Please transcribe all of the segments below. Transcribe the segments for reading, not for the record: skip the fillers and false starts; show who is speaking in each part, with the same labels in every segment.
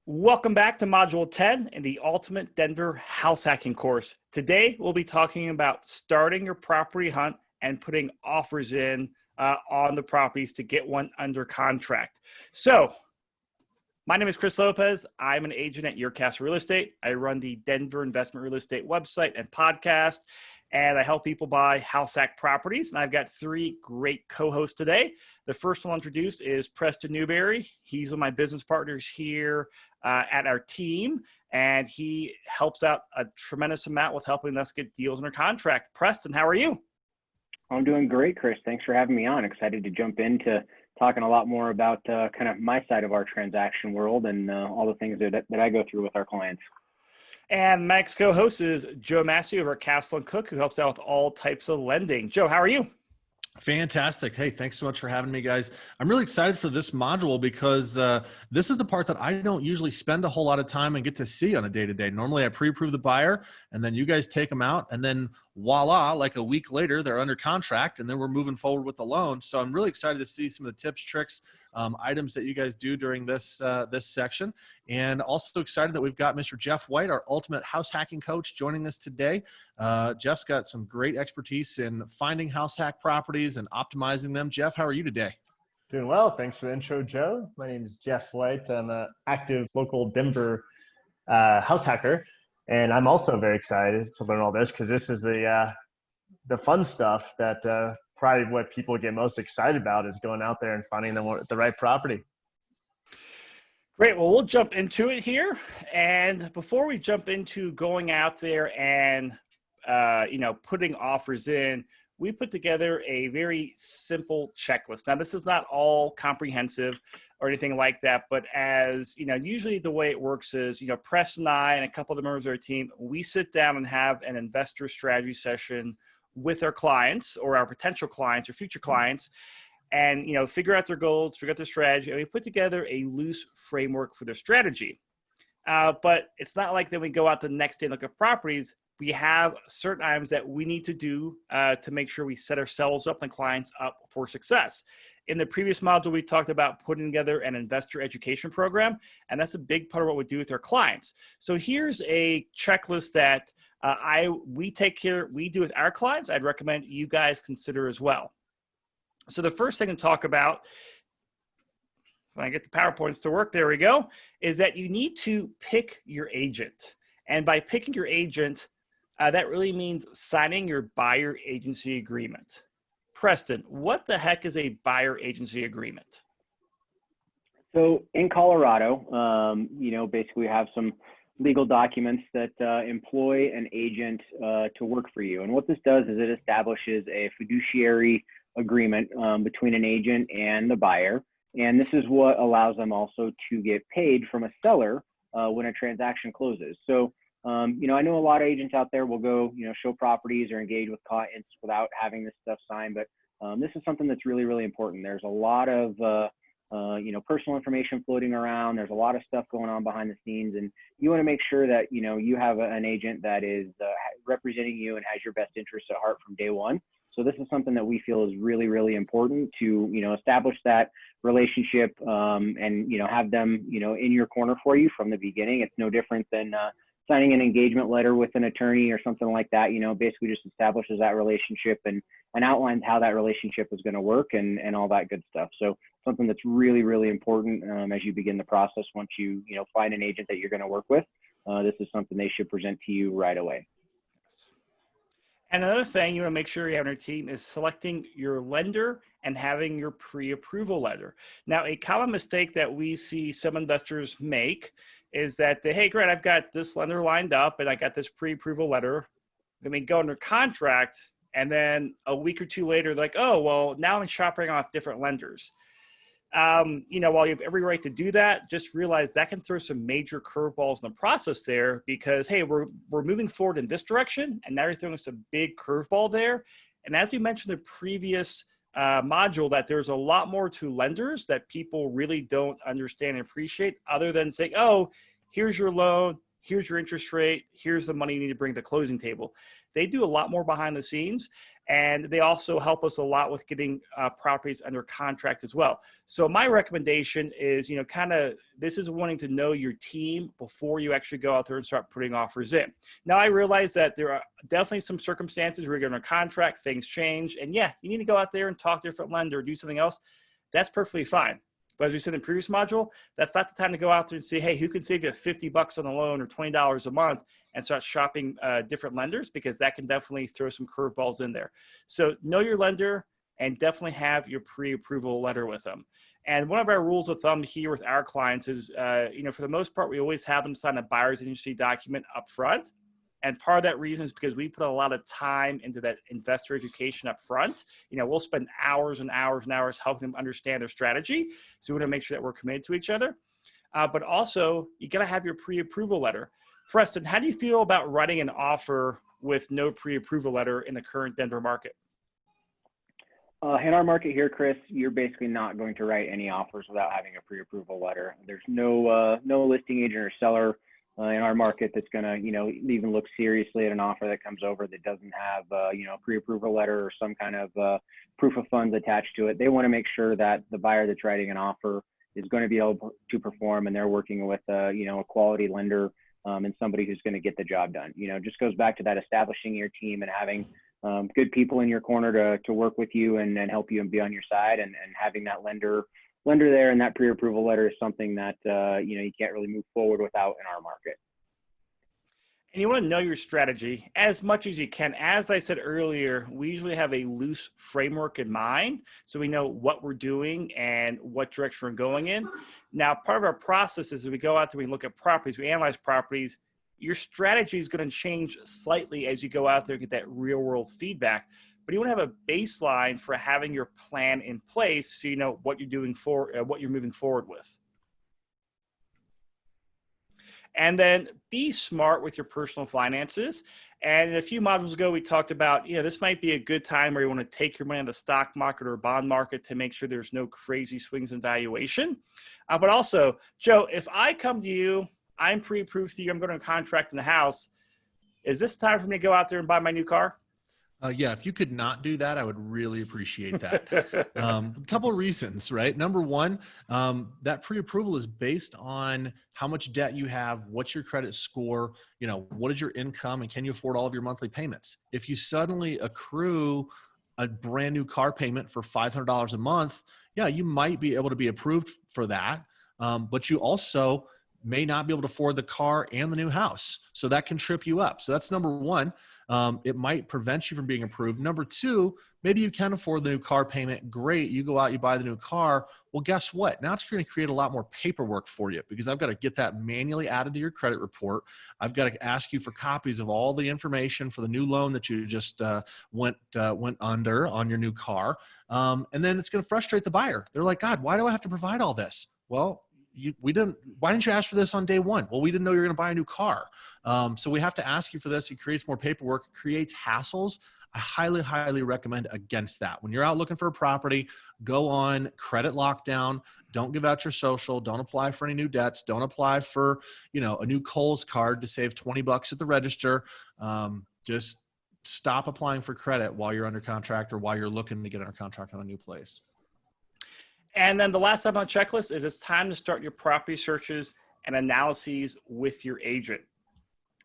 Speaker 1: Welcome back to Module 10 in the Ultimate Denver House Hacking course. Today, we'll be talking about starting your property hunt and putting offers in on the properties to get one under contract. So, my name is Chris Lopez. I'm an agent at Your Castle Real Estate. I run the Denver Investment Real Estate website and podcast, and I help people buy house hack properties. And I've got three great co-hosts today. The first one I'll introduce is Preston Newberry. He's one of my business partners here at our team, and he helps out a tremendous amount with helping us get deals under contract. Preston, how are you?
Speaker 2: I'm doing great, Chris. Thanks for having me on. Excited to jump into talking a lot more about kind of my side of our transaction world and all the things that I go through with our clients.
Speaker 1: And Mike's co-host is Joe Massey over at Castle & Cook, who helps out with all types of lending. Joe, how are you?
Speaker 3: Fantastic. Hey, thanks so much for having me, guys. I'm really excited for this module because this is the part that I don't usually spend a whole lot of time and get to see on a day-to-day. Normally I pre-approve the buyer and then you guys take them out and then voila, like a week later, they're under contract and then we're moving forward with the loan. So I'm really excited to see some of the tips, tricks, items that you guys do during this section. And also excited that we've got Mr. Jeff White, our ultimate house hacking coach, joining us today. Jeff's got some great expertise in finding house hack properties and optimizing them. Jeff, how are you today?
Speaker 4: Doing well. Thanks for the intro, Joe. My name is Jeff White. I'm an active local Denver house hacker. And I'm also very excited to learn all this because this is the fun stuff that probably what people get most excited about is going out there and finding the right property.
Speaker 1: Great. Well, we'll jump into it here. And before we jump into going out there and, putting offers in, we put together a very simple checklist. Now, this is not all comprehensive or anything like that, but as, usually the way it works is, Press and I and a couple of the members of our team, we sit down and have an investor strategy session with our clients or our potential clients or future clients and, figure out their goals, figure out their strategy, and we put together a loose framework for their strategy. But it's not like then we go out the next day and look at properties. We have certain items that we need to do to make sure we set ourselves up and clients up for success. In the previous module, we talked about putting together an investor education program, and that's a big part of what we do with our clients. So here's a checklist that we do with our clients. I'd recommend you guys consider as well. So the first thing to talk about, when I get the PowerPoints to work, there we go, is that you need to pick your agent. And by picking your agent, that really means signing your buyer agency agreement. Preston, what the heck is a buyer agency agreement?
Speaker 2: So in Colorado, basically we have some legal documents that employ an agent to work for you. And what this does is it establishes a fiduciary agreement between an agent and the buyer. And this is what allows them also to get paid from a seller when a transaction closes. So, I know a lot of agents out there will go, show properties or engage with clients without having this stuff signed. But this is something that's really, really important. There's a lot of, personal information floating around. There's a lot of stuff going on behind the scenes. And you want to make sure that, you have an agent that is representing you and has your best interests at heart from day one. So this is something that we feel is really, really important to, establish that relationship and, have them, in your corner for you from the beginning. It's no different than signing an engagement letter with an attorney or something like that, basically just establishes that relationship and outlines how that relationship is going to work and all that good stuff. So something that's really, really important as you begin the process. Once you, find an agent that you're going to work with, this is something they should present to you right away.
Speaker 1: And another thing you want to make sure you have on your team is selecting your lender and having your pre-approval letter. Now, a common mistake that we see some investors make is that hey, great, I've got this lender lined up and I got this pre-approval letter. Then we go under contract and then a week or two later, they're like, oh, well, now I'm shopping off different lenders. While you have every right to do that, just realize that can throw some major curveballs in the process there because, hey, we're moving forward in this direction, and now you're throwing us a big curveball there. And as we mentioned in the previous module, that there's a lot more to lenders that people really don't understand and appreciate other than saying, oh, here's your loan, here's your interest rate, here's the money you need to bring to the closing table. They do a lot more behind the scenes. And they also help us a lot with getting properties under contract as well. So my recommendation is, this is wanting to know your team before you actually go out there and start putting offers in. Now, I realize that there are definitely some circumstances where you're under contract, things change, and yeah, you need to go out there and talk to a different lender or do something else. That's perfectly fine. But as we said in the previous module, that's not the time to go out there and say, hey, who can save you $50 on the loan or $20 a month and start shopping different lenders, because that can definitely throw some curveballs in there. So know your lender and definitely have your pre-approval letter with them. And one of our rules of thumb here with our clients is, for the most part, we always have them sign a buyer's agency document up front. And part of that reason is because we put a lot of time into that investor education up front. We'll spend hours and hours and hours helping them understand their strategy. So we want to make sure that we're committed to each other. But also, you got to have your pre-approval letter. Preston, how do you feel about writing an offer with no pre-approval letter in the current Denver market?
Speaker 2: In our market here, Chris, you're basically not going to write any offers without having a pre-approval letter. There's no listing agent or seller in our market that's going to, even look seriously at an offer that comes over that doesn't have, a pre-approval letter or some kind of proof of funds attached to it. They want to make sure that the buyer that's writing an offer is going to be able to perform, and they're working with, a quality lender and somebody who's going to get the job done. It just goes back to that establishing your team and having good people in your corner to work with you and help you and be on your side, and having that lender there, and that pre-approval letter is something that you can't really move forward without in our market.
Speaker 1: And you want to know your strategy as much as you can. As I said earlier, we usually have a loose framework in mind, so we know what we're doing and what direction we're going in. Now, part of our process is we go out there, we look at properties, we analyze properties. Your strategy is going to change slightly as you go out there and get that real world feedback. But you want to have a baseline for having your plan in place, so you know what you're doing what you're moving forward with. And then be smart with your personal finances. And a few modules ago, we talked about, this might be a good time where you want to take your money in the stock market or bond market to make sure there's no crazy swings in valuation. But also, Joe, if I come to you, I'm pre-approved to you, I'm going to contract in the house, is this time for me to go out there and buy my new car?
Speaker 3: Yeah, if you could not do that, I would really appreciate that. A couple of reasons, right? Number one, that pre-approval is based on how much debt you have, what's your credit score, what is your income, and can you afford all of your monthly payments? If you suddenly accrue a brand new car payment for $500 a month, yeah, you might be able to be approved for that. But you also may not be able to afford the car and the new house. So that can trip you up. So that's number one. It might prevent you from being approved. Number two, maybe you can afford the new car payment. Great. You go out, you buy the new car. Well, guess what? Now it's going to create a lot more paperwork for you, because I've got to get that manually added to your credit report. I've got to ask you for copies of all the information for the new loan that you just went under on your new car. And then it's going to frustrate the buyer. They're like, God, why do I have to provide all this? Well, why didn't you ask for this on day one? Well, we didn't know you were going to buy a new car. So we have to ask you for this. It creates more paperwork, it creates hassles. I highly, highly recommend against that. When you're out looking for a property, go on credit lockdown. Don't give out your social. Don't apply for any new debts. Don't apply for, a new Kohl's card to save $20 at the register. Just stop applying for credit while you're under contract or while you're looking to get under contract on a new place.
Speaker 1: And then the last item on the checklist is it's time to start your property searches and analyses with your agent.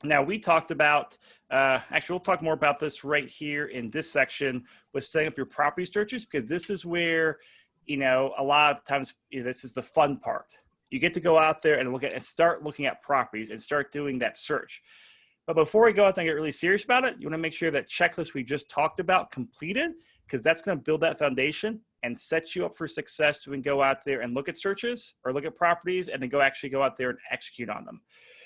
Speaker 1: Now, we talked about, actually, we'll talk more about this right here in this section with setting up your property searches, because this is where, a lot of times, this is the fun part. You get to go out there and start looking at properties and start doing that search. But before we go out there and get really serious about it, you want to make sure that checklist we just talked about completed, because that's going to build that foundation and set you up for success to go out there and look at searches or look at properties and then go out there and execute on them.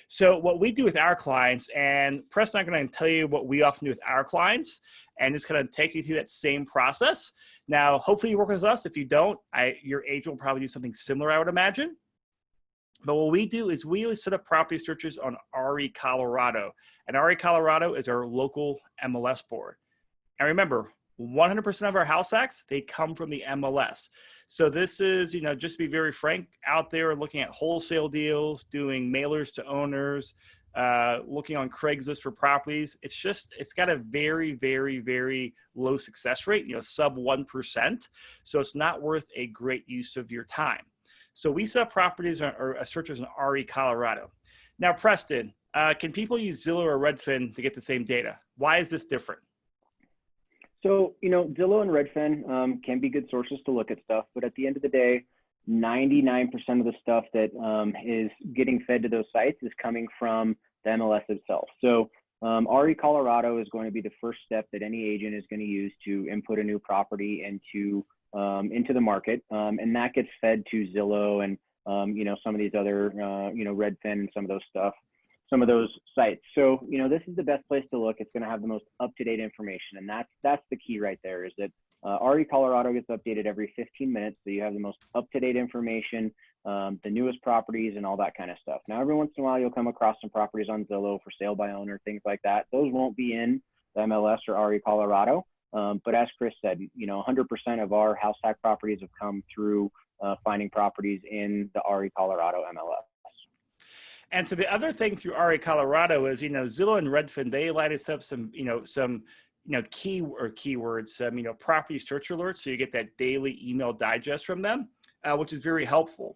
Speaker 1: So what we do with our clients, and Preston and I are going to tell you what we often do with our clients and just kind of take you through that same process. Now, hopefully you work with us. If you don't, your agent will probably do something similar, I would imagine. But what we do is we always set up property searches on RE Colorado. And RE Colorado is our local MLS board. And remember, 100% of our house hacks, they come from the MLS. So this is, just to be very frank, out there looking at wholesale deals, doing mailers to owners, looking on Craigslist for properties. It's got a very, very, very low success rate, sub 1%. So it's not worth a great use of your time. So we set up properties or searches in RE Colorado. Now, Preston, can people use Zillow or Redfin to get the same data? Why is this different?
Speaker 2: So, Zillow and Redfin can be good sources to look at stuff, but at the end of the day, 99% of the stuff that is getting fed to those sites is coming from the MLS itself. So RE Colorado is going to be the first step that any agent is going to use to input a new property into the market. And that gets fed to Zillow and, some of these other, Redfin and some of those sites. So, this is the best place to look. It's going to have the most up-to-date information. And that's the key right there, is that RE Colorado gets updated every 15 minutes. So you have the most up-to-date information, the newest properties and all that kind of stuff. Now, every once in a while, you'll come across some properties on Zillow for sale by owner, things like that. Those won't be in the MLS or RE Colorado. But as Chris said, 100% of our house hack properties have come through finding properties in the RE Colorado MLS.
Speaker 1: And so the other thing through RE Colorado is, Zillow and Redfin, they light us up some keywords, property search alerts. So you get that daily email digest from them, which is very helpful.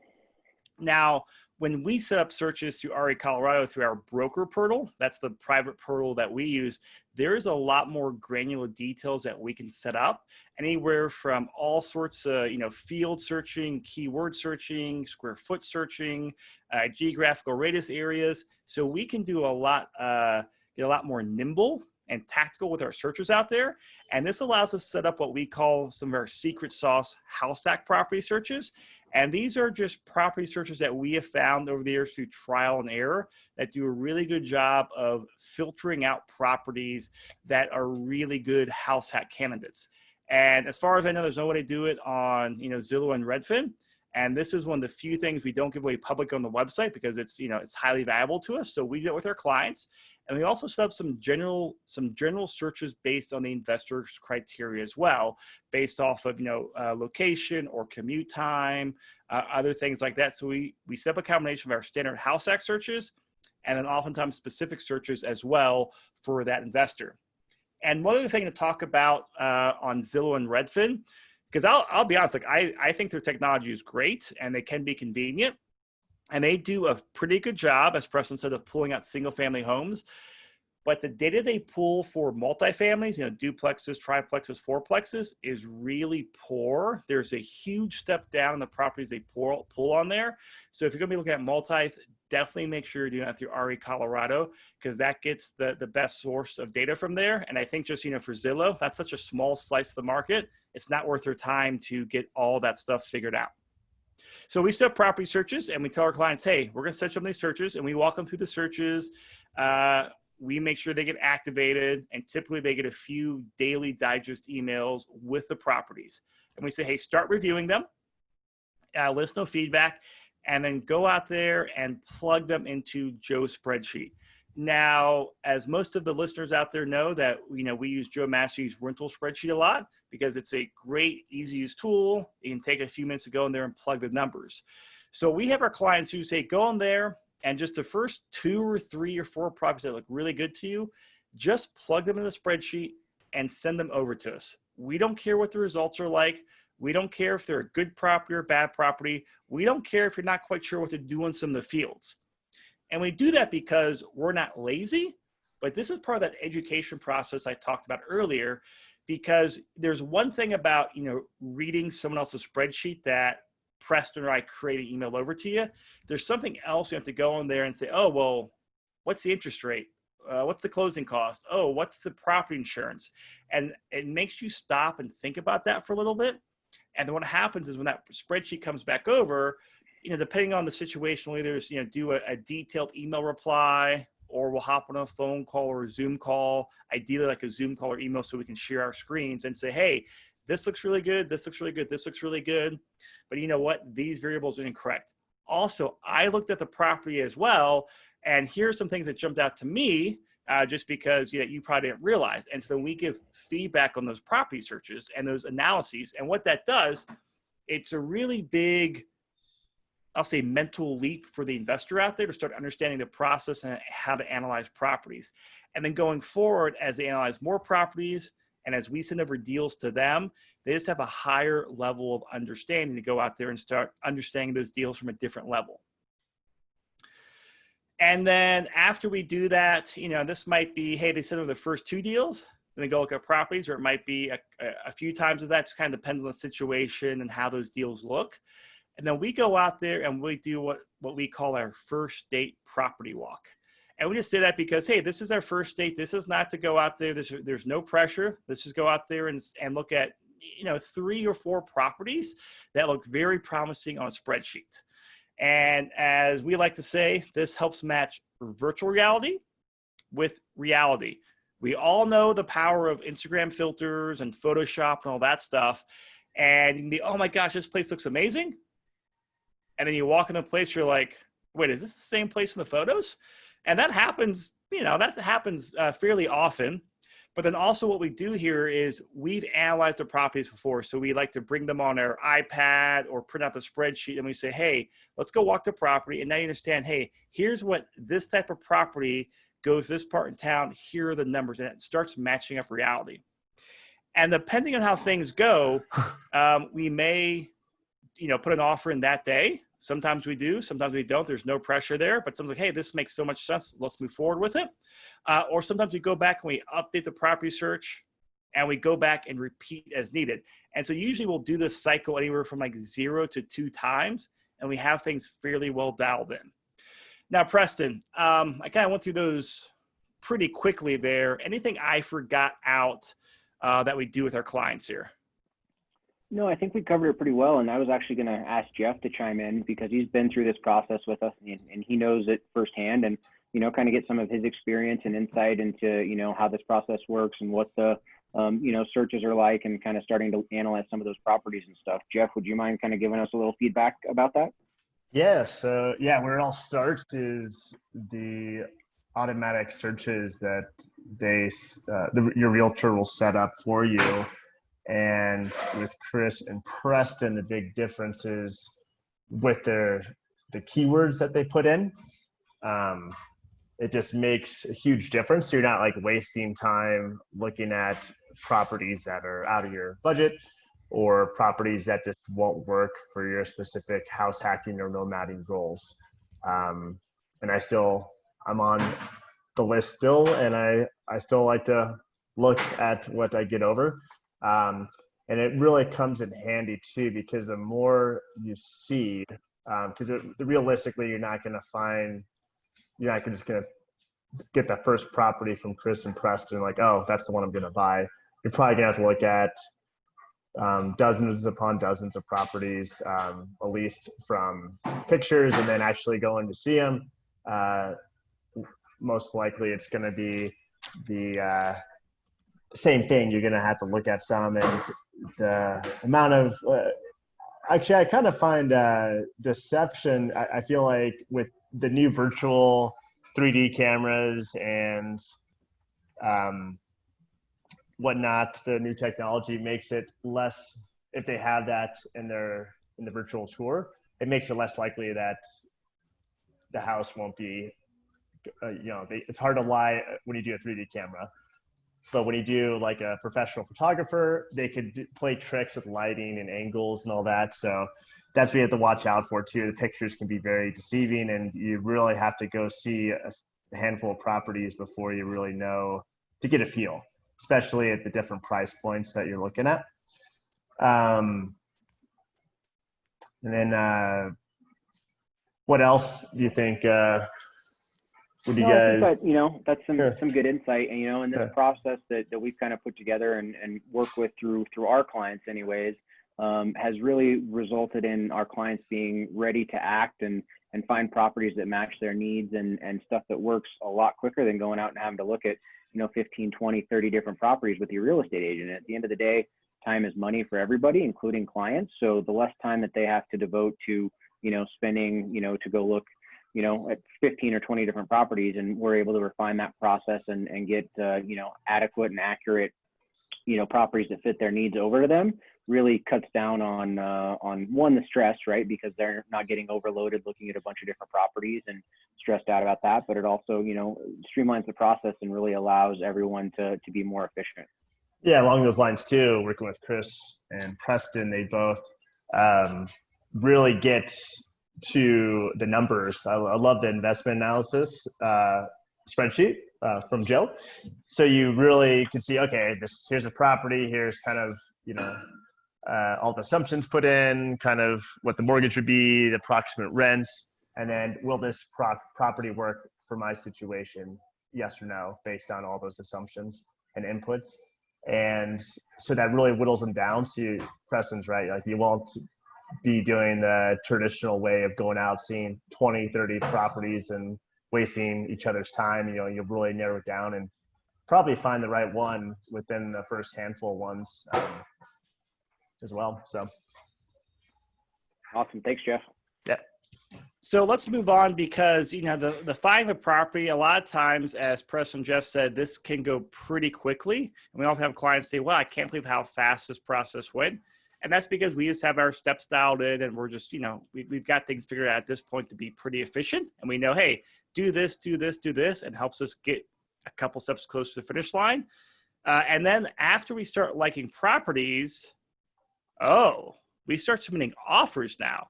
Speaker 1: Now, when we set up searches through RE Colorado through our broker portal, that's the private portal that we use, there's a lot more granular details that we can set up, anywhere from all sorts of, field searching, keyword searching, square foot searching, geographical radius areas. So we can do get a lot more nimble and tactical with our searches out there. And this allows us to set up what we call some of our secret sauce house hack property searches. And these are just property searches that we have found over the years through trial and error that do a really good job of filtering out properties that are really good house hack candidates. And as far as I know, there's no way to do it on, Zillow and Redfin. And this is one of the few things we don't give away public on the website because it's highly valuable to us. So we do it with our clients. And we also set up some general searches based on the investor's criteria as well, based off of, location or commute time, other things like that. So we set up a combination of our standard house hack searches and then oftentimes specific searches as well for that investor. And one other thing to talk about on Zillow and Redfin, because I'll be honest, I think their technology is great and they can be convenient. And they do a pretty good job, as Preston said, of pulling out single family homes. But the data they pull for multifamilies, duplexes, triplexes, fourplexes, is really poor. There's a huge step down in the properties they pull on there. So if you're going to be looking at multis, definitely make sure you're doing that through RE Colorado, because that gets the best source of data from there. And I think just, for Zillow, that's such a small slice of the market. It's not worth their time to get all that stuff figured out. So we set up property searches and we tell our clients, hey, we're going to set up these searches, and we walk them through the searches. We make sure they get activated, and typically they get a few daily digest emails with the properties. And we say, hey, start reviewing them, let us know feedback, and then go out there and plug them into Joe's spreadsheet. Now, as most of the listeners out there know that, we use Joe Massey's rental spreadsheet a lot because it's a great, easy use tool. You can take a few minutes to go in there and plug the numbers. So we have our clients who say, go in there and just the first 2 or 3 or 4 properties that look really good to you, just plug them in the spreadsheet and send them over to us. We don't care what the results are like. We don't care if they're a good property or bad property. We don't care if you're not quite sure what to do in some of the fields. And we do that because we're not lazy, but this is part of that education process I talked about earlier, because there's one thing about, reading someone else's spreadsheet that Preston or I create an email over to you. There's something else you have to go in there and say, oh, well, what's the interest rate? What's the closing cost? Oh, what's the property insurance? And it makes you stop and think about that for a little bit. And then what happens is when that spreadsheet comes back over, depending on the situation, we'll either, do a detailed email reply, or we'll hop on a phone call or a Zoom call, ideally like a Zoom call or email, so we can share our screens and say, hey, this looks really good. This looks really good. This looks really good. But you know what? These variables are incorrect. Also, I looked at the property as well, and here's some things that jumped out to me. just because you probably didn't realize. And so then we give feedback on those property searches and those analyses. And what that does, it's a really big, I'll say, mental leap for the investor out there to start understanding the process and how to analyze properties. And then going forward, as they analyze more properties and as we send over deals to them, they just have a higher level of understanding to go out there and start understanding those deals from a different level. And then after we do that, this might be, hey, they send over the first 2 deals, then they go look at properties, or it might be a few times of that. Just kind of depends on the situation and how those deals look. And then we go out there and we do what we call our first date property walk. And we just say that because, hey, this is our first date. This is not to go out there. There's no pressure. Let's just go out there and look at, 3 or 4 properties that look very promising on a spreadsheet. And as we like to say, this helps match virtual reality with reality. We all know the power of Instagram filters and Photoshop and all that stuff. And you can be, oh my gosh, this place looks amazing. And then you walk in the place, you're like, wait, is this the same place in the photos? And that happens, fairly often. But then also what we do here is we've analyzed the properties before. So we like to bring them on our iPad or print out the spreadsheet and we say, hey, let's go walk the property. And now you understand, hey, here's what this type of property goes this part in town. Here are the numbers. And it starts matching up reality. And depending on how things go, we may, put an offer in that day. Sometimes we do, sometimes we don't. There's no pressure there, but someone's like, hey, this makes so much sense. Let's move forward with it. Or sometimes we go back and we update the property search and we go back and repeat as needed. And so usually we'll do this cycle anywhere from like 0 to 2 times, and we have things fairly well dialed in. Now, Preston, I kind of went through those pretty quickly there. Anything I forgot out that we do with our clients here?
Speaker 2: No, I think we covered it pretty well. And I was actually going to ask Jeff to chime in because he's been through this process with us and he knows it firsthand and, kind of get some of his experience and insight into, how this process works and what the, searches are like and kind of starting to analyze some of those properties and stuff. Jeff, would you mind kind of giving us a little feedback about that?
Speaker 4: Yeah. So where it all starts is the automatic searches that your realtor will set up for you. And with Chris and Preston, the big difference is with the keywords that they put in. It just makes a huge difference. So you're not like wasting time looking at properties that are out of your budget or properties that just won't work for your specific house hacking or nomading goals. And I'm on the list still, and I still like to look at what I get over. And it really comes in handy too, because the more you see, because realistically, you're not just going to get the first property from Chris and Preston, like, oh, that's the one I'm going to buy. You're probably going to have to look at dozens upon dozens of properties, at least from pictures, and then actually going to see them. Most likely it's going to be the same thing. You're going to have to look at some, and the amount of actually I kind of find deception. I feel like with the new virtual 3D cameras and whatnot, the new technology makes it less, if they have that in the virtual tour, it makes it less likely that the house won't be, it's hard to lie when you do a 3D camera. But when you do like a professional photographer, they could play tricks with lighting and angles and all that. So that's what you have to watch out for too. The pictures can be very deceiving, and you really have to go see a handful of properties before you really know, to get a feel, especially at the different price points that you're looking at. And then what else do you think? Would you guys?
Speaker 2: I think that, that's some good insight, and in this
Speaker 4: Yeah.
Speaker 2: process that we've kind of put together and work with through our clients anyways, has really resulted in our clients being ready to act and find properties that match their needs and stuff that works a lot quicker than going out and having to look at 15, 20, 30 different properties with your real estate agent. At the end of the day, time is money for everybody, including clients. So the less time that they have to devote to spending to go look at 15 or 20 different properties, and we're able to refine that process and get, adequate and accurate, properties that fit their needs over to them. Really cuts down on one, the stress, right? Because they're not getting overloaded looking at a bunch of different properties and stressed out about that. But it also, streamlines the process and really allows everyone to be more efficient.
Speaker 4: Yeah, along those lines too, working with Chris and Preston, they both really get to the numbers. I love the investment analysis spreadsheet from Joe. So you really can see, okay, here's a property, here's kind of, all the assumptions put in, kind of what the mortgage would be, the approximate rents, and then will this property work for my situation? Yes or no, based on all those assumptions and inputs. And so that really whittles them down. So Preston's right. Like, you won't be doing the traditional way of going out, seeing 20, 30 properties and wasting each other's time. You'll really narrow it down and probably find the right one within the first handful of ones as well. So.
Speaker 2: Awesome. Thanks, Jeff.
Speaker 4: Yeah.
Speaker 1: So let's move on, because, the finding the property, a lot of times, as Preston and Jeff said, this can go pretty quickly. And we often have clients say, well, I can't believe how fast this process went. And that's because we just have our steps dialed in, and we're just, we've got things figured out at this point to be pretty efficient. And we know, hey, do this, and helps us get a couple steps closer to the finish line. And then after we start liking properties, we start submitting offers now.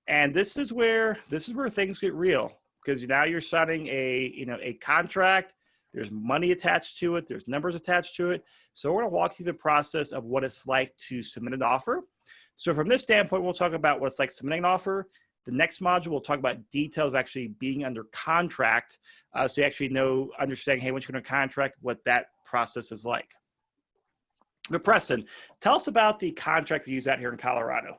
Speaker 1: And this is where things get real, because now you're signing a contract. There's money attached to it. There's numbers attached to it. So we're going to walk through the process of what it's like to submit an offer. So from this standpoint, we'll talk about what it's like submitting an offer. The next module, we'll talk about details of actually being under contract. So you actually understanding, hey, once you're under contract, what that process is like. But Preston, tell us about the contract we use out here in Colorado.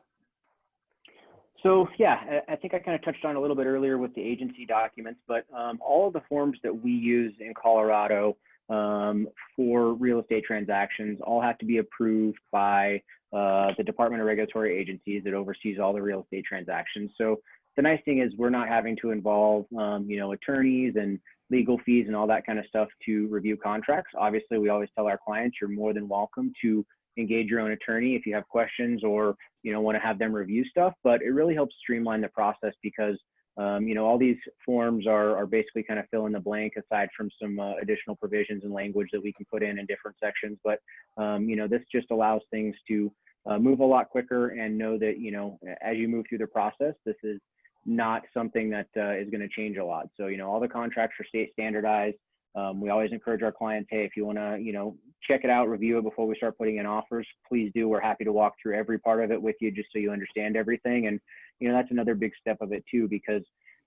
Speaker 2: So yeah, I think I kind of touched on a little bit earlier with the agency documents, but all of the forms that we use in Colorado for real estate transactions all have to be approved by the Department of Regulatory Agencies that oversees all the real estate transactions. So the nice thing is we're not having to involve, attorneys and legal fees and all that kind of stuff to review contracts. Obviously, we always tell our clients you're more than welcome to engage your own attorney if you have questions or want to have them review stuff. But it really helps streamline the process because all these forms are basically kind of fill in the blank aside from some additional provisions and language that we can put in different sections. But this just allows things to move a lot quicker, and know that as you move through the process, this is not something that is going to change a lot. So all the contracts are state standardized. We always encourage our clients, hey, if you want to, check it out, review it before we start putting in offers, please do. We're happy to walk through every part of it with you just so you understand everything. And, that's another big step of it too, because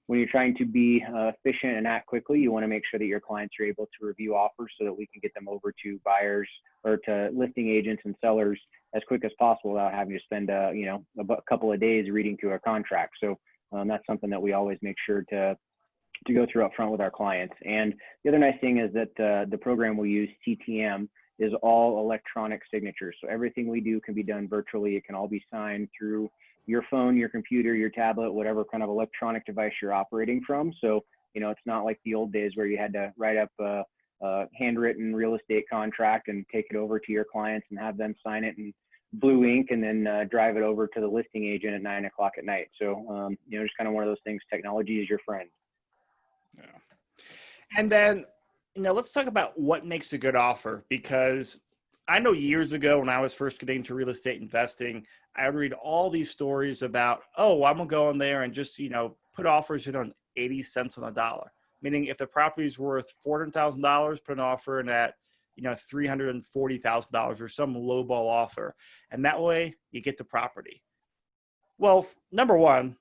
Speaker 2: when you're trying to be efficient and act quickly, you want to make sure that your clients are able to review offers so that we can get them over to buyers or to listing agents and sellers as quick as possible without having to spend, a couple of days reading through our contract. So that's something that we always make sure to go through up front with our clients. And the other nice thing is that the program we use, CTM, is all electronic signatures. So everything we do can be done virtually. It can all be signed through your phone, your computer, your tablet, whatever kind of electronic device you're operating from. So, it's not like the old days where you had to write up a handwritten real estate contract and take it over to your clients and have them sign it in blue ink and then drive it over to the listing agent at 9 o'clock at night. So, just kind of one of those things. Technology is your friend.
Speaker 1: Yeah. And then, let's talk about what makes a good offer, because I know years ago when I was first getting into real estate investing, I would read all these stories about, I'm going to go in there and just, put offers in on 80 cents on the dollar. Meaning if the property is worth $400,000, put an offer in at, $340,000 or some lowball offer. And that way you get the property. Well, number one,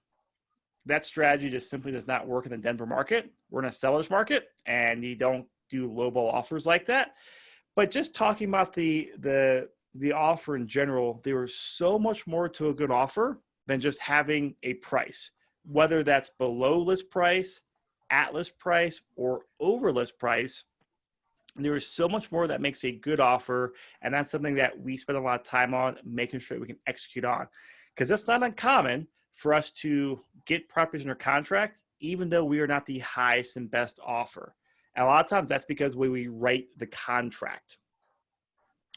Speaker 1: that strategy just simply does not work in the Denver market. We're in a seller's market, and you don't do lowball offers like that. But just talking about the offer in general, there was so much more to a good offer than just having a price, whether that's below list price, at list price, or over list price. There is so much more that makes a good offer, and that's something that we spend a lot of time on, making sure that we can execute on, because it's not uncommon for us to get properties under contract, even though we are not the highest and best offer. And a lot of times that's because we write the contract.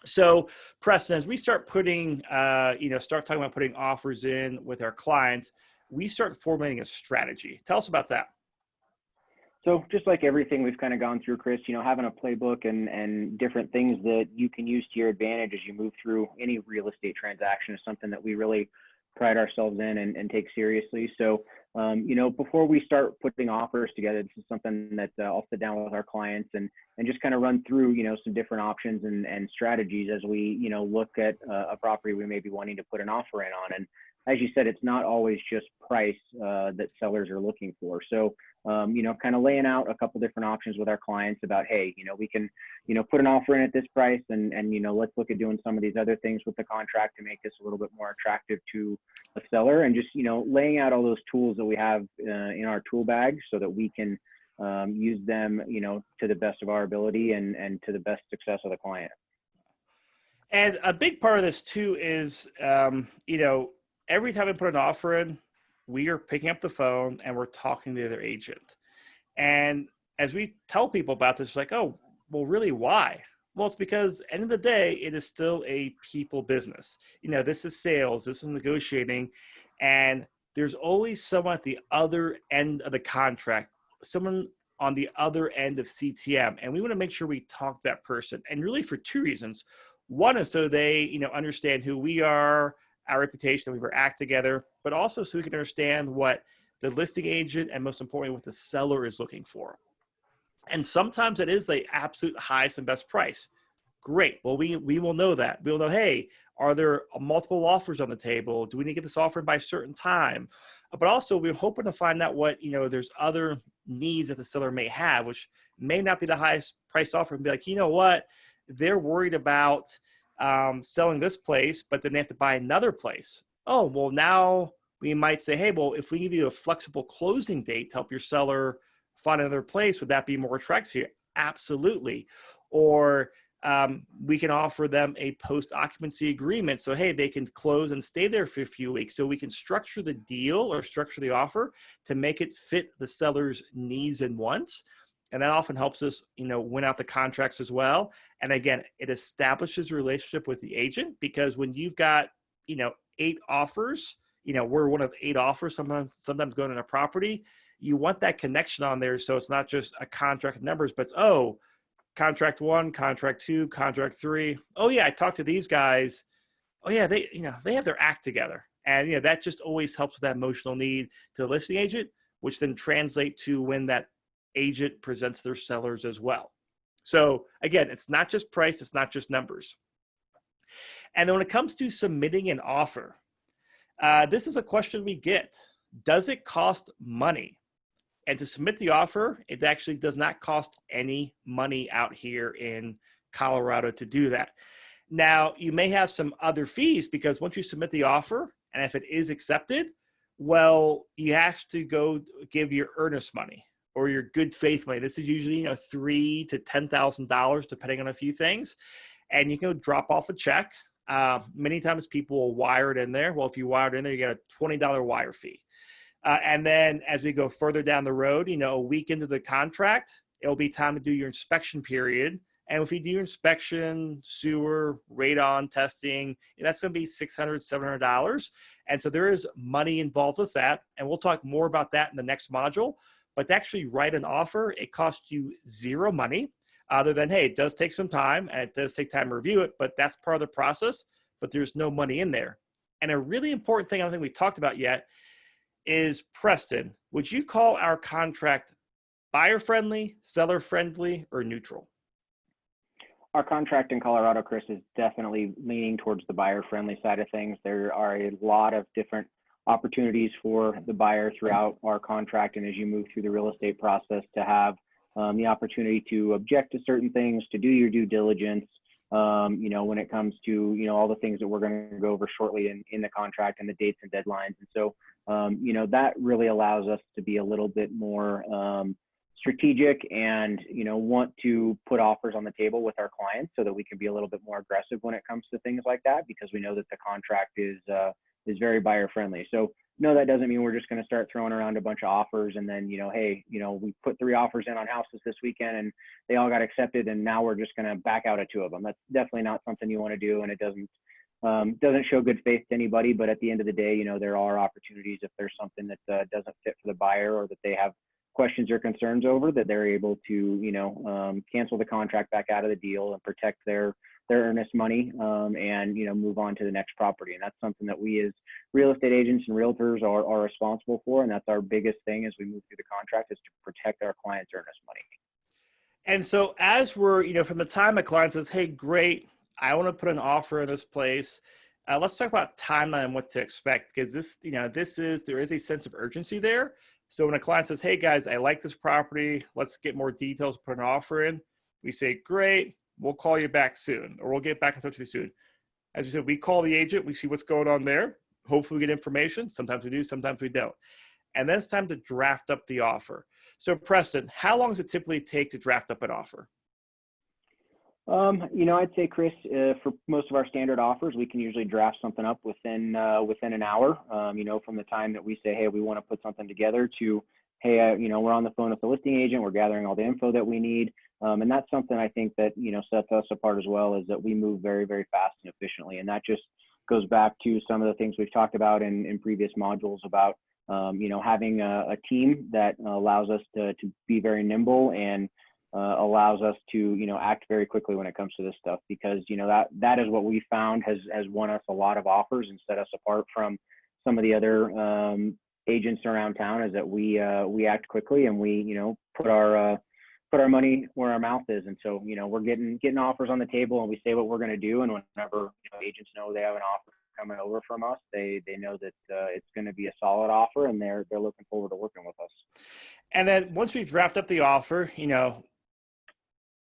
Speaker 1: So, Preston, as we start putting, start talking about putting offers in with our clients, we start formulating a strategy. Tell us about that.
Speaker 2: So just like everything we've kind of gone through, Chris, having a playbook and different things that you can use to your advantage as you move through any real estate transaction is something that we really pride ourselves in and take seriously. So, before we start putting offers together, this is something that I'll sit down with our clients and just kind of run through, some different options and strategies as we, look at a property we may be wanting to put an offer in on. And as you said, it's not always just price that sellers are looking for. So, kind of laying out a couple different options with our clients about, hey, we can, put an offer in at this price and let's look at doing some of these other things with the contract to make this a little bit more attractive to the seller, and just, laying out all those tools that we have in our tool bag so that we can use them, to the best of our ability and to the best success of the client.
Speaker 1: And a big part of this too is, every time we put an offer in, we are picking up the phone and we're talking to the other agent. And as we tell people about this, like, oh, well, really, why? Well, it's because at the end of the day, it is still a people business. This is sales, this is negotiating, and there's always someone at the other end of the contract, someone on the other end of CTM. And we want to make sure we talk to that person. And really for two reasons. One is so they, understand who we are, our reputation, that we act together, but also so we can understand what the listing agent and most importantly, what the seller is looking for. And sometimes it is the absolute highest and best price. Great. Well, we will know that. We'll know, hey, are there multiple offers on the table? Do we need to get this offered by a certain time? But also we're hoping to find out what, there's other needs that the seller may have, which may not be the highest price offer, and be like, you know what, they're worried about selling this place, but then they have to buy another place. Oh, well, now we might say, hey, well, if we give you a flexible closing date to help your seller find another place, would that be more attractive to you? Absolutely. Or we can offer them a post-occupancy agreement. So, hey, they can close and stay there for a few weeks. So we can structure the deal or structure the offer to make it fit the seller's needs and wants. And that often helps us, win out the contracts as well. And again, it establishes a relationship with the agent, because when you've got, 8 offers, we're one of 8 offers sometimes going on a property, you want that connection on there. So it's not just a contract numbers, but it's, contract 1, contract 2, contract 3. Oh yeah, I talked to these guys. Oh yeah, they have their act together. And, that just always helps with that emotional need to the listing agent, which then translate to when that agent presents their sellers as well. So again, it's not just price, it's not just numbers. And then when it comes to submitting an offer, this is a question we get. Does it cost money? And to submit the offer, it actually does not cost any money out here in Colorado to do that. Now, you may have some other fees, because once you submit the offer, and if it is accepted, well, you have to go give your earnest money or your good faith money. This is usually, $3,000 to $10,000, depending on a few things. And you can go drop off a check. Many times people will wire it in there. Well, if you wire it in there, you get a $20 wire fee. And then as we go further down the road, a week into the contract, it'll be time to do your inspection period. And if you do your inspection, sewer, radon testing, that's going to be $600, $700. And so there is money involved with that. And we'll talk more about that in the next module. But to actually write an offer, it costs you zero money, other than, hey, it does take some time and it does take time to review it, but that's part of the process, but there's no money in there. And a really important thing I don't think we talked about yet is, Preston, would you call our contract buyer-friendly, seller-friendly, or neutral?
Speaker 2: Our contract in Colorado, Chris, is definitely leaning towards the buyer-friendly side of things. There are a lot of different opportunities for the buyer throughout our contract, and as you move through the real estate process, to have the opportunity to object to certain things, to do your due diligence, when it comes to, all the things that we're going to go over shortly in the contract and the dates and deadlines. And so, that really allows us to be a little bit more strategic and, want to put offers on the table with our clients so that we can be a little bit more aggressive when it comes to things like that, because we know that the contract is very buyer friendly. So no, that doesn't mean we're just going to start throwing around a bunch of offers and then, hey, we put 3 offers in on houses this weekend and they all got accepted and now we're just going to back out of 2 of them. That's definitely not something you want to do, and it doesn't show good faith to anybody. But at the end of the day, there are opportunities if there's something that doesn't fit for the buyer or that they have questions or concerns over, that they're able to cancel the contract, back out of the deal, and protect their earnest money, and move on to the next property. And that's something that we as real estate agents and realtors are responsible for, and that's our biggest thing as we move through the contract, is to protect our clients' earnest money.
Speaker 1: And so as we're, from the time a client says, hey, great, I want to put an offer in this place, let's talk about timeline and what to expect, because there is a sense of urgency there. So when a client says, hey guys, I like this property, let's get more details, put an offer in, we say, great, we'll call you back soon, or we'll get back in touch with you soon. As you said, we call the agent, we see what's going on there. Hopefully we get information. Sometimes we do, sometimes we don't. And then it's time to draft up the offer. So Preston, how long does it typically take to draft up an offer?
Speaker 2: I'd say, Chris, for most of our standard offers, we can usually draft something up within an hour, from the time that we say, hey, we want to put something together, to, hey, we're on the phone with the listing agent, we're gathering all the info that we need. And that's something I think that, sets us apart as well, is that we move very, very fast and efficiently. And that just goes back to some of the things we've talked about in previous modules about, having a team that allows us to be very nimble and allows us to, act very quickly when it comes to this stuff, because, that is what we found has won us a lot of offers and set us apart from some of the other agents around town, is that we act quickly and we, put our money where our mouth is. And so, we're getting offers on the table and we say what we're going to do. And whenever agents know they have an offer coming over from us, they know that it's going to be a solid offer, and they're looking forward to working with us.
Speaker 1: And then once we draft up the offer,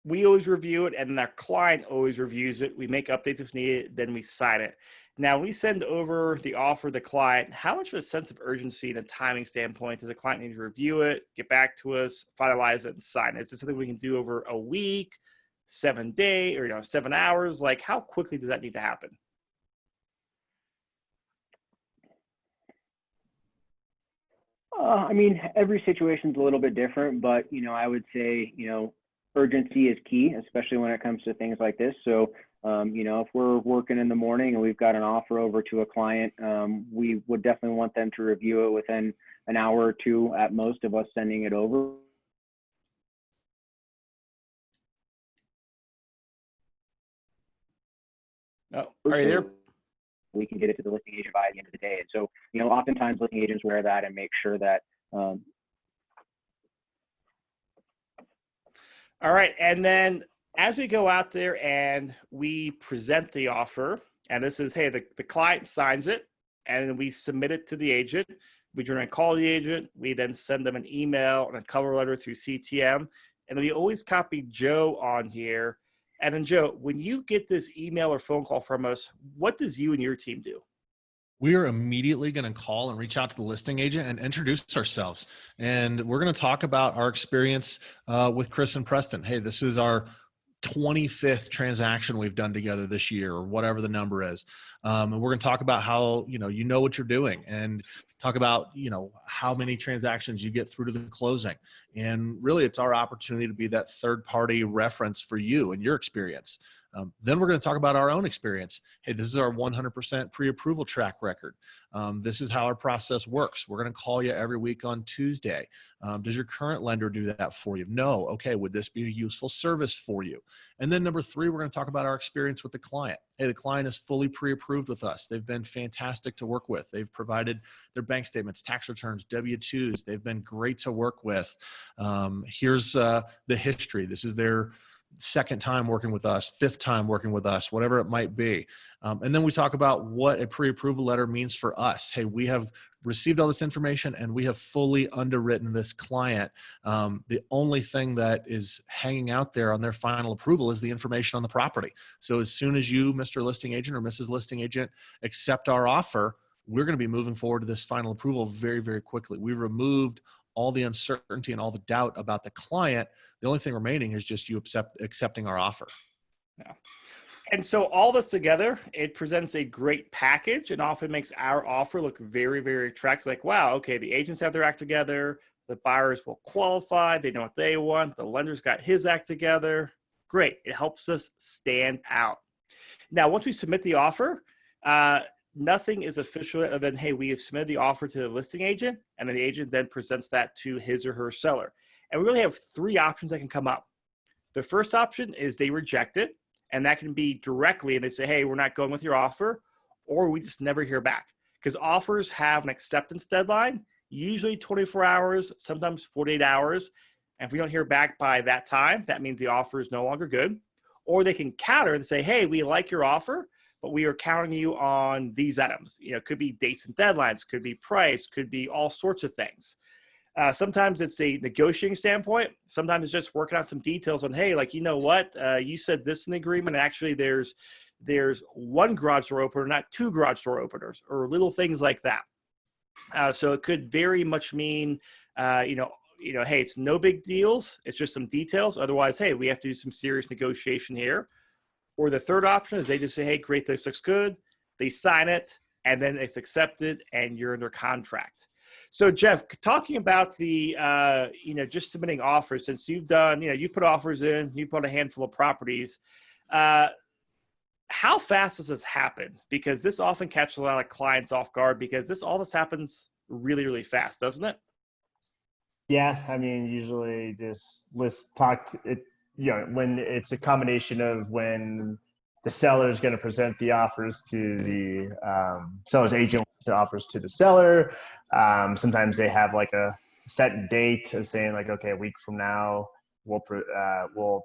Speaker 1: we always review it, and then our client always reviews it. We make updates if needed, then we sign it. Now, we send over the offer to the client. How much of a sense of urgency and a timing standpoint does the client need to review it, get back to us, finalize it, and sign it? Is this something we can do over a week, 7 days, or 7 hours? Like, how quickly does that need to happen?
Speaker 2: Every situation's a little bit different, but, I would say, urgency is key, especially when it comes to things like this. So, if we're working in the morning and we've got an offer over to a client, we would definitely want them to review it within an hour or 2 at most of us sending it over.
Speaker 1: Oh, are you there?
Speaker 2: We can get it to the listing agent by the end of the day. And so, oftentimes listing agents wear that and make sure that.
Speaker 1: All right. And then as we go out there and we present the offer, and this is, hey, the client signs it, and then we submit it to the agent. We generally call the agent. We then send them an email and a cover letter through CTM. And then we always copy Joe on here. And then, Joe, when you get this email or phone call from us, what does you and your team do?
Speaker 3: We are immediately going to call and reach out to the listing agent and introduce ourselves. And we're going to talk about our experience with Chris and Preston. Hey, this is our 25th transaction we've done together this year, or whatever the number is. And we're going to talk about how, you know what you're doing, and talk about, how many transactions you get through to the closing. And really, it's our opportunity to be that third party reference for you and your experience. Then we're going to talk about our own experience. Hey, this is our 100% pre-approval track record. This is how our process works. We're going to call you every week on Tuesday. Does your current lender do that for you? No. Okay. Would this be a useful service for you? And then number 3, we're going to talk about our experience with the client. Hey, the client is fully pre-approved with us. They've been fantastic to work with. They've provided their bank statements, tax returns, W-2s. They've been great to work with. Here's the history. This is their 2nd time working with us, 5th time working with us, whatever it might be. And then we talk about what a pre-approval letter means for us. Hey, we have received all this information and we have fully underwritten this client. The only thing that is hanging out there on their final approval is the information on the property. So as soon as you, Mr. Listing Agent or Mrs. Listing Agent, accept our offer, we're going to be moving forward to this final approval very, very quickly. We removed all the uncertainty and all the doubt about the client. The only thing remaining is just you accepting our offer.
Speaker 1: Yeah. And so all this together, it presents a great package and often makes our offer look very, very attractive. Like, wow, okay, the agents have their act together. The buyers will qualify. They know what they want. The lender's got his act together. Great. It helps us stand out. Now, once we submit the offer, nothing is official other than, hey, we have submitted the offer to the listing agent, and then the agent then presents that to his or her seller. And we really have three options that can come up. The first option is they reject it, and that can be directly, and they say, hey, we're not going with your offer, or we just never hear back. Because offers have an acceptance deadline, usually 24 hours, sometimes 48 hours. And if we don't hear back by that time, that means the offer is no longer good. Or they can counter and say, hey, we like your offer, but we are counting you on these items. You know, it could be dates and deadlines, could be price, could be all sorts of things. Sometimes it's a negotiating standpoint. Sometimes it's just working out some details on, hey, like, you know what, you said this in the agreement. Actually, there's one garage door opener, not two garage door openers, or little things like that. So it could very much mean, hey, it's no big deals. It's just some details. Otherwise, hey, we have to do some serious negotiation here. Or the third option is they just say, hey, great, this looks good. They sign it, and then it's accepted, and you're under contract. So, Jeff, talking about the, just submitting offers, since you've done, you've put offers in, you've put a handful of properties. How fast does this happen? Because this often catches a lot of clients off guard because all this happens really, really fast, doesn't it?
Speaker 4: Yeah, I mean, usually when it's a combination of when the seller is going to present the offers to the seller's agent, the offers to the seller. Sometimes they have like a set date of saying like, okay, a week from now, we'll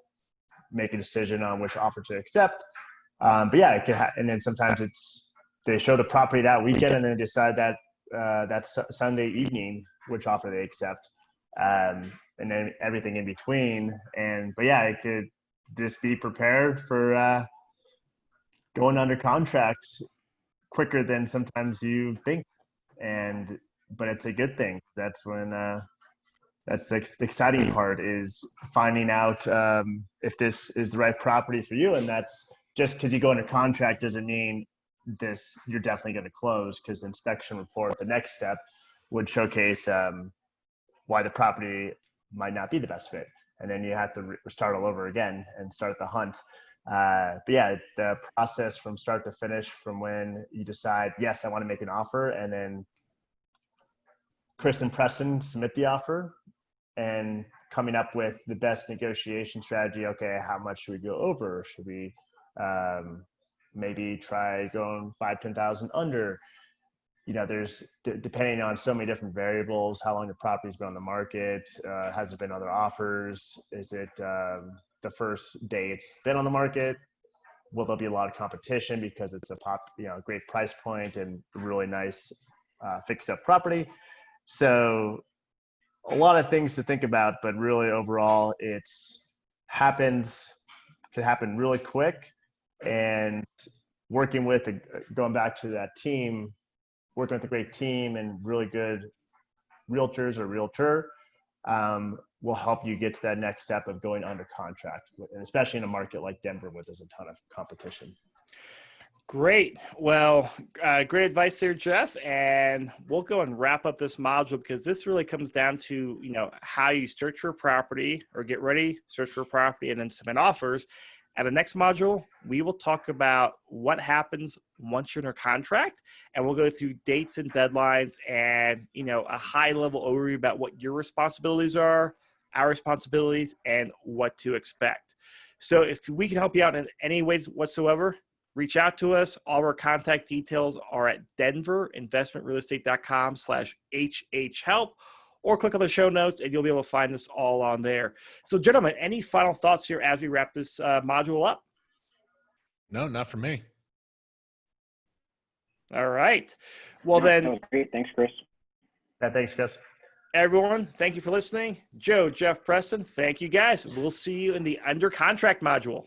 Speaker 4: make a decision on which offer to accept. But yeah, it can and then sometimes they show the property that weekend and then decide that that's Sunday evening which offer they accept, and then everything in between. But yeah, it could just be prepared for going under contract quicker than sometimes you think, but it's a good thing. That's when that's the exciting part, is finding out if this is the right property for you. And that's just because you go under contract doesn't mean you're definitely going to close, because the inspection report, the next step, would showcase why the property might not be the best fit. And then you have to start all over again and start the hunt. But yeah, the process from start to finish, from when you decide, yes, I want to make an offer, and then Chris and Preston submit the offer, and coming up with the best negotiation strategy. Okay, how much should we go over? Should we maybe try going 5,000-10,000 under? There's depending on so many different variables, how long the property's been on the market, has there been other offers? Is it the first day it's been on the market? Will there be a lot of competition because it's a great price point and really nice fixed up property? So a lot of things to think about, but really overall can happen really quick. And working with going back to that team, working with a great team and really good realtors or realtor will help you get to that next step of going under contract, and especially in a market like Denver where there's a ton of competition.
Speaker 1: Great. Well, great advice there, Jeff. And we'll go and wrap up this module, because this really comes down to, how you search for a property or get ready, search for a property, and then submit offers. At the next module, we will talk about what happens once you're under contract, and we'll go through dates and deadlines and, a high level overview about what your responsibilities are, our responsibilities, and what to expect. So if we can help you out in any ways whatsoever, reach out to us. All of our contact details are at denverinvestmentrealestate.com/HHhelp, or click on the show notes and you'll be able to find this all on there. So, gentlemen, any final thoughts here as we wrap this module up?
Speaker 3: No, not for me.
Speaker 1: All right. Well,
Speaker 2: That
Speaker 1: then,
Speaker 2: was great. Thanks, Chris.
Speaker 4: Yeah, thanks, Chris.
Speaker 1: everyone, thank you for listening. Joe, Jeff, Preston, thank you guys. We'll see you in the under contract module.